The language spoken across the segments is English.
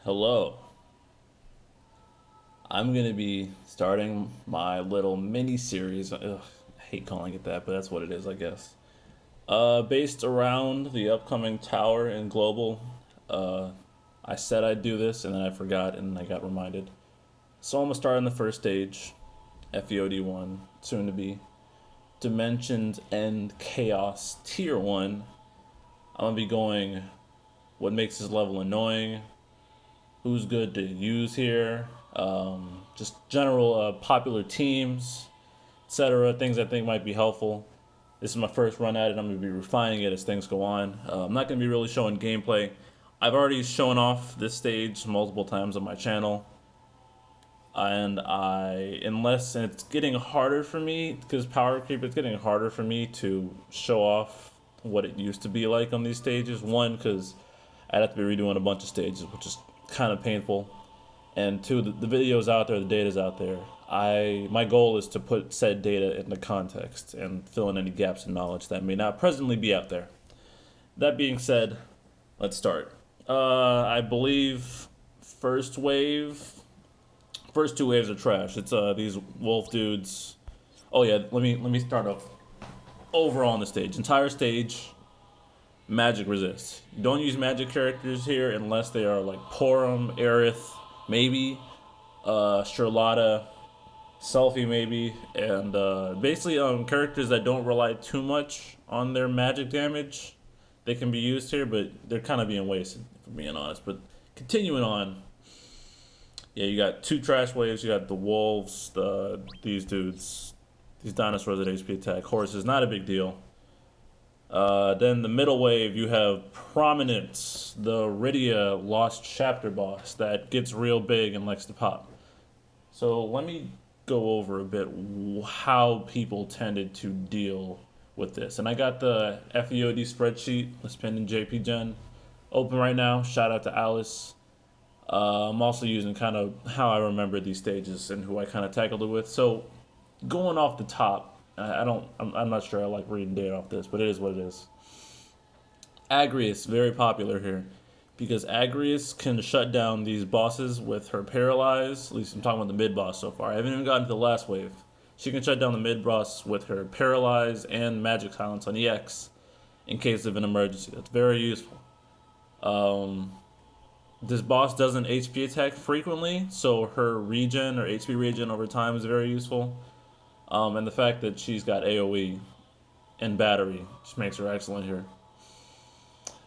Hello. I'm going to be starting my little mini series. Ugh, I hate calling it that, but that's what it is, I guess. Based around the upcoming tower in Global. Uh, I said I'd do this and then I forgot and I got reminded. So I'm going to start on the first stage, FEOD1, soon to be. Dimensions End Chaos Tier 1. I'm going to be going what makes this level annoying, who's good to use here, just general popular teams, etc. Things I think might be helpful. This is my first run at it. I'm going to be refining it as things go on. I'm not going to be really showing gameplay. I've already shown off this stage multiple times on my channel, and unless it's getting harder for me because power creep, it's getting harder for me to show off what it used to be like on these stages. One, because I'd have to be redoing a bunch of stages, which is kind of painful. And two, the video's out there, the data's out there. My goal is to put said data into context and fill in any gaps in knowledge that may not presently be out there. That being said, let's start. I believe first wave, first two waves are trash. It's these wolf dudes. Oh yeah, let me start off overall on the stage. Entire stage, magic resist. Don't use magic characters here unless they are like Porum, Aerith, maybe, Charlotta, Selfie maybe, and basically characters that don't rely too much on their magic damage. They can be used here, but they're kind of being wasted, for being honest. But continuing on, yeah, you got two trash waves. You got the wolves, these dudes, these dinosaurs at HP attack. Horses, not a big deal. Then the middle wave, you have Prominence, the Rydia Lost Chapter boss that gets real big and likes to pop. So let me go over a bit how people tended to deal with this. And I got the FEOD spreadsheet, let's pin in JP Gen, open right now. Shout out to Alice. I'm also using kind of how I remember these stages and who I kind of tackled it with. So going off the top, I'm not sure I like reading data off this, but it is what it is. Agrius, very popular here because Agrius can shut down these bosses with her paralyze. At least I'm talking about the mid boss so far. I haven't even gotten to the last wave. She can shut down the mid boss with her paralyze and magic silence on EX in case of an emergency. That's very useful. This boss doesn't HP attack frequently, so her regen or HP regen over time is very useful. And the fact that she's got AoE and battery just makes her excellent here.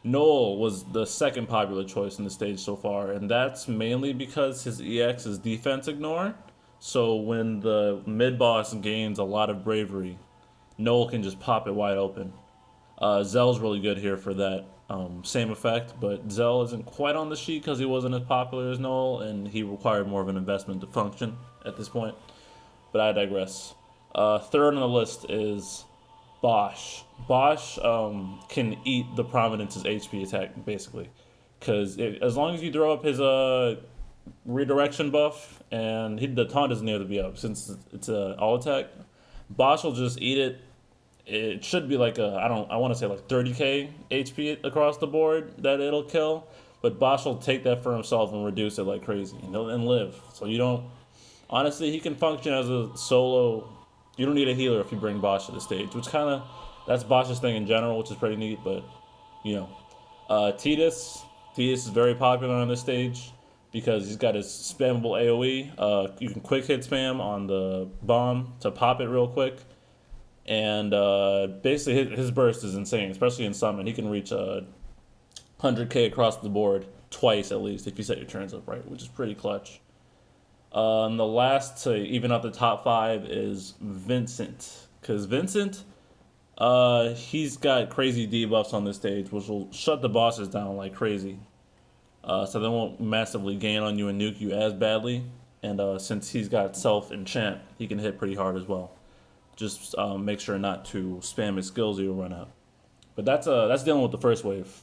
Noel was the second popular choice in the stage so far, and that's mainly because his EX is defense ignore. So when the mid boss gains a lot of bravery, Noel can just pop it wide open. Zell's really good here for that same effect, but Zell isn't quite on the sheet because he wasn't as popular as Noel, and he required more of an investment to function at this point. But I digress. Third on the list is Bosch. Bosch can eat the Prominence's HP attack, basically. Because as long as you throw up his redirection buff, and the taunt doesn't have to be up since it's a all attack, Bosch will just eat it. It should be like I want to say like 30k HP across the board that it'll kill. But Bosch will take that for himself and reduce it like crazy and live. So you don't. Honestly, he can function as a solo. You don't need a healer if you bring Bosch to the stage, which that's Bosch's thing in general, which is pretty neat. But you know, Tidus is very popular on this stage because he's got his spammable AOE. You can quick hit spam on the bomb to pop it real quick, and basically his burst is insane, especially in summon. He can reach 100k across the board twice at least if you set your turns up right, which is pretty clutch. And the last to even up the top five is Vincent. Because Vincent, he's got crazy debuffs on this stage, which will shut the bosses down like crazy. So they won't massively gain on you and nuke you as badly. And since he's got self-enchant, he can hit pretty hard as well. Just make sure not to spam his skills or you'll run out. But that's dealing with the first wave.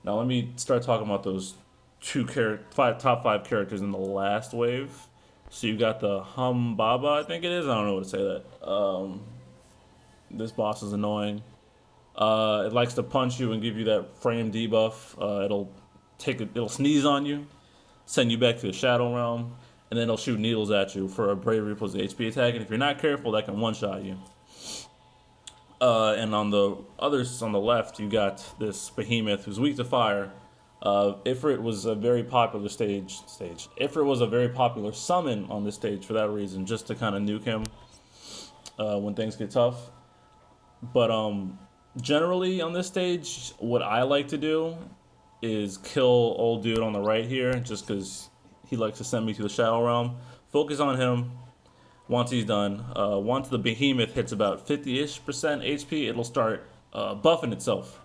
Now let me start talking about those top five characters in the last wave. So you got the Humbaba, I think it is. I don't know what to say that. This boss is annoying. It likes to punch you and give you that frame debuff. It'll sneeze on you. send you back to the Shadow Realm, and then it'll shoot needles at you for a Bravery plus HP attack. And if you're not careful, that can one-shot you. And on the others on the left, you got this behemoth who's weak to fire. Ifrit was a very popular stage. Ifrit was a very popular summon on this stage for that reason, just to kind of nuke him when things get tough. But generally on this stage, what I like to do is kill old dude on the right here, just because he likes to send me to the Shadow Realm. Focus on him. Once he's done, once the behemoth hits about 50-ish% HP, it'll start buffing itself.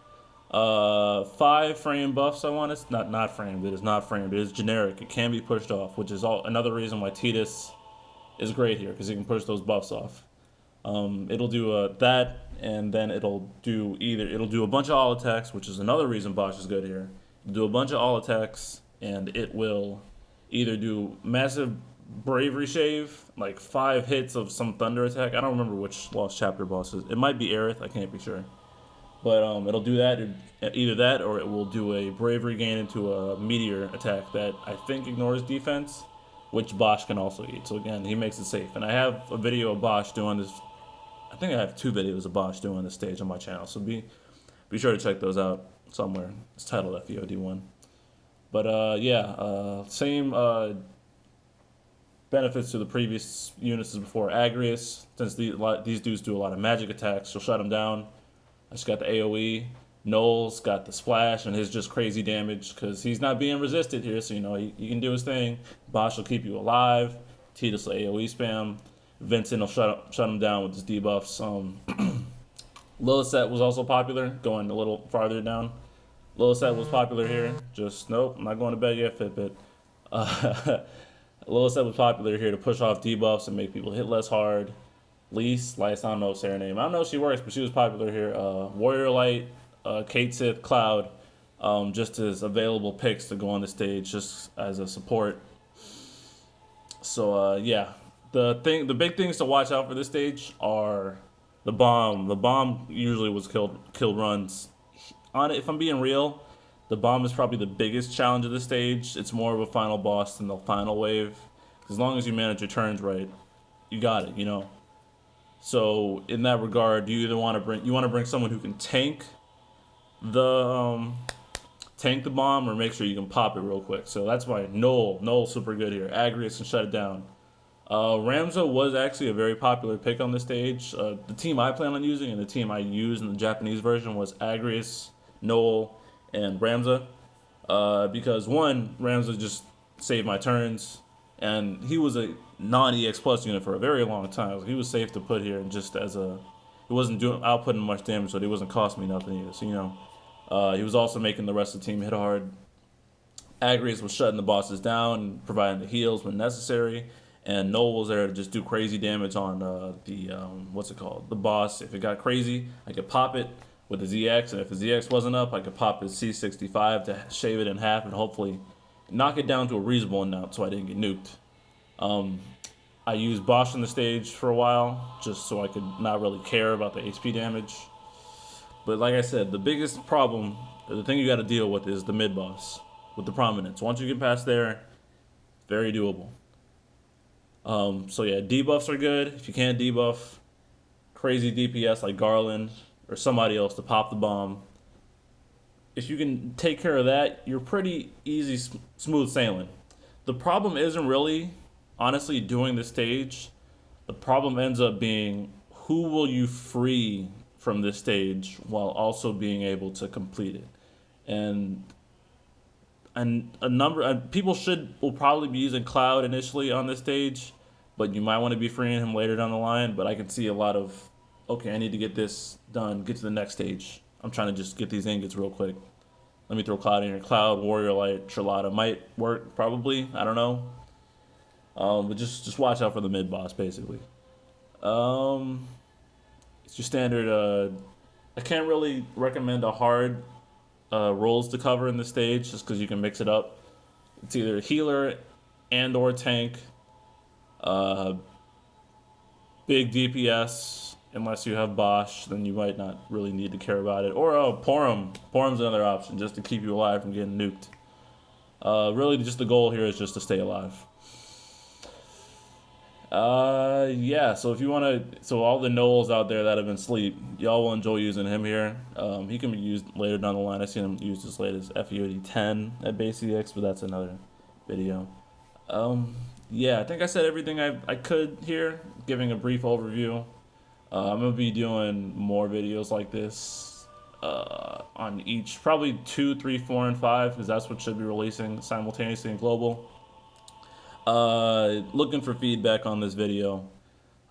5 frame buffs, I want it. Not framed. It is not framed. It is generic. It can be pushed off, which is another reason why Tidus is great here, because you can push those buffs off. It'll do that, and then it'll do a bunch of all attacks, which is another reason Bosch is good here. It'll do a bunch of all attacks, and it will either do massive bravery shave, like 5 hits of some thunder attack. I don't remember which Lost Chapter boss is. It might be Aerith, I can't be sure. But it'll do that, either that, or it will do a bravery gain into a meteor attack that I think ignores defense, which Bosch can also eat. So again, he makes it safe. And I have a video of Bosch doing this. I think I have 2 videos of Bosch doing this stage on my channel, so be sure to check those out somewhere. It's titled FEOD1. But same benefits to the previous units as before. Agrius, since these dudes do a lot of magic attacks, she'll shut them down. I just got the AoE. Noel's got the splash and his just crazy damage because he's not being resisted here, so he can do his thing. Bosch will keep you alive. Tidus will AoE spam. Vincent will shut him down with his debuffs. Lilithset was also popular, going a little farther down. Lilithset was popular here. Nope, I'm not going to bed yet, Fitbit. Lilithset was popular here to push off debuffs and make people hit less hard. Lice, I don't know her name. I don't know if she works, but she was popular here. Warrior Light, Kate Sith, Cloud, just as available picks to go on the stage, just as a support. So yeah, the big things to watch out for this stage are the bomb. The bomb usually was killed runs. On it, if I'm being real, the bomb is probably the biggest challenge of the stage. It's more of a final boss than the final wave. As long as you manage your turns right, you got it. So in that regard, you either want to bring someone who can tank the bomb, or make sure you can pop it real quick. So that's why Noel's super good here. Agrius can shut it down. Ramza was actually a very popular pick on the stage. The team I plan on using and the team I used in the Japanese version was Agrius, Noel, and Ramza. Because one, Ramza just saved my turns, and he was a non-EX plus unit for a very long time. So he was safe to put here, and just as he wasn't outputting much damage, so he wasn't costing me nothing either. So he was also making the rest of the team hit hard. Agrius was shutting the bosses down and providing the heals when necessary, and Noel was there to just do crazy damage on the boss. If it got crazy, I could pop it with the ZX, and if the ZX wasn't up, I could pop his C65 to shave it in half and hopefully knock it down to a reasonable amount so I didn't get nuked. I used Bosch on the stage for a while just so I could not really care about the HP damage. But like I said, the biggest problem, the thing you got to deal with, is the mid boss with the prominence. Once you get past there, very doable. So yeah, debuffs are good. If you can't debuff, crazy DPS like Garland or somebody else to pop the bomb. If you can take care of that, you're pretty easy, smooth sailing. The problem isn't really, honestly, doing the stage. The problem ends up being, who will you free from this stage while also being able to complete it? And people will probably be using Cloud initially on this stage, but you might want to be freeing him later down the line. But I can see a lot of, okay, I need to get this done, get to the next stage. I'm trying to just get these ingots real quick. Let me throw Cloud in here. Cloud, Warrior Light, Charlotta might work, probably. I don't know. But just watch out for the mid boss, basically. It's your standard. I can't really recommend a hard roles to cover in this stage, just because you can mix it up. It's either healer and or tank. Big DPS, unless you have Bosch, then you might not really need to care about it. Or Porum. Porum's another option, just to keep you alive from getting nuked. Really, just the goal here is just to stay alive. Yeah, so if you want to, so all the Knowles out there that have been asleep, y'all will enjoy using him here. He can be used later down the line. I've seen him used as late as FEOD 10 at base EX, but that's another video. Yeah, I think I said everything I could here, giving a brief overview. I'm going to be doing more videos like this on each, probably 2, 3, 4, and 5, because that's what should be releasing simultaneously in global. Looking for feedback on this video.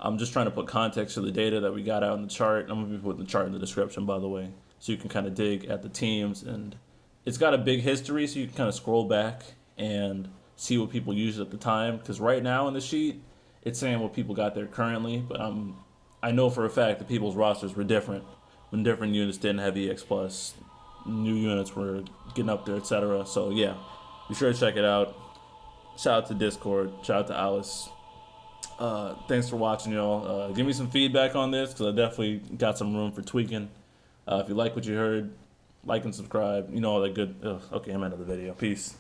I'm just trying to put context to the data that we got out in the chart. I'm going to be putting the chart in the description, by the way, so you can kind of dig at the teams. And it's got a big history, so you can kind of scroll back and see what people used at the time. Because right now in the sheet, it's saying what people got there currently, but I know for a fact that people's rosters were different when different units didn't have EX Plus. New units were getting up there, etc. So yeah, be sure to check it out. Shout out to Discord. Shout out to Alice. Thanks for watching, y'all. Give me some feedback on this, because I definitely got some room for tweaking. If you like what you heard, like and subscribe. You know all that good. Okay, I'm out of the video. Peace.